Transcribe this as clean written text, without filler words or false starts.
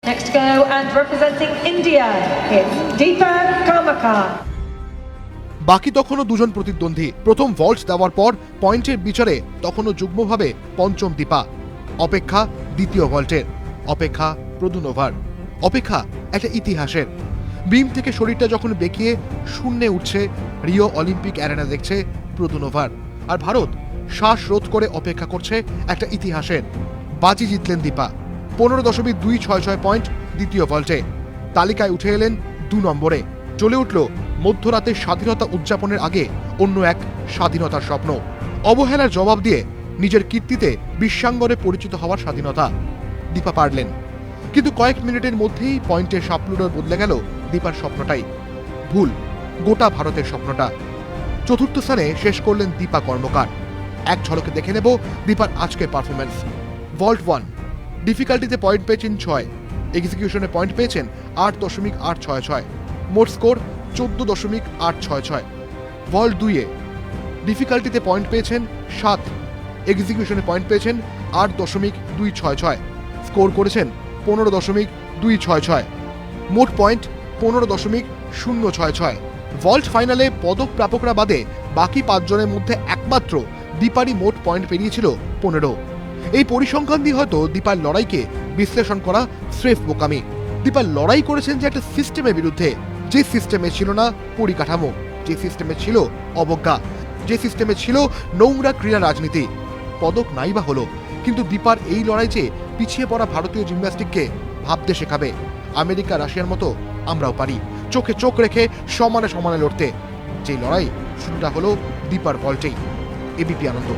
Next to go and representing India, it's Deepa Karmakar. বাকি তখনও দুজন প্রতিদ্বন্দ্বী। প্রথম ভল্ট দেওয়ার পর পয়েন্টের বিচারে তখনও যুগ্মভাবে পঞ্চম দীপা। অপেক্ষা দ্বিতীয় ভল্টের, অপেক্ষা প্রদুনোভার, অপেক্ষা একটা ইতিহাসের। বিম থেকে শরীরটা যখন বেঁকিয়ে শূন্যে উঠছে, রিও অলিম্পিক অ্যারেনা দেখছে প্রদুনোভার, আর ভারত শ্বাস রোধ করে অপেক্ষা করছে একটা ইতিহাসের। বাজি জিতলেন দীপা, 15.266 পয়েন্ট দ্বিতীয় ভল্টে। তালিকায় উঠে এলেন 2 নম্বরে। চলে উঠল মধ্যরাতের স্বাধীনতা উদযাপনের আগে অন্য এক স্বাধীনতার স্বপ্ন। অবহেলার জবাব দিয়ে নিজের কীর্তিতে বিশ্বাঙ্গনে পরিচিত হওয়ার স্বাধীনতা দীপা পারলেন। কিন্তু কয়েক মিনিটের মধ্যেই পয়েন্টের সাপলুডোর বদলে গেল দীপার স্বপ্নটাই। ভুল গোটা ভারতের স্বপ্নটা। চতুর্থ স্থানে শেষ করলেন দীপা কর্মকার। এক ঝলকে দেখে নেব দীপার আজকের পারফরমেন্স। ভল্ট 1 ডিফিকাল্টিতে পয়েন্ট পেয়েছেন 6, এক্সিকিউশনে পয়েন্ট পেয়েছেন 8.866, মোট স্কোর 14.866। ভল্ট 2-এ ডিফিকাল্টিতে পয়েন্ট পেয়েছেন 7, এক্সিকিউশনে পয়েন্ট পেয়েছেন 8.266, স্কোর করেছেন 15.266, মোট পয়েন্ট 15.066। ভল্ট ফাইনালে পদক প্রাপকরা বাদে বাকি 5 জনের মধ্যে একমাত্র দীপারই মোট পয়েন্ট পেরিয়েছিল 15। এই পরিসংখ্যান দিয়ে হয়তো দীপার লড়াইকে বিশ্লেষণ করা স্রেফ বোকামি। দীপার লড়াই করেছেন যে একটা সিস্টেমের বিরুদ্ধে, যে সিস্টেমে ছিল না পরিকাঠামো, যে সিস্টেমে ছিল অবজ্ঞা, যে সিস্টেমে ছিল নোংরা ক্রীড়া রাজনীতি। পদক নাই বা হলো, কিন্তু দীপার এই লড়াই যে পিছিয়ে পড়া ভারতীয় জিমন্যাস্টিককে ভাবতে শেখাবে, আমেরিকা রাশিয়ার মতো আমরাও পারি চোখে চোখ রেখে সমানে সমানে লড়তে। যে লড়াই শুরুটা হলো দীপার ভল্টেই। এবিপি আনন্দ।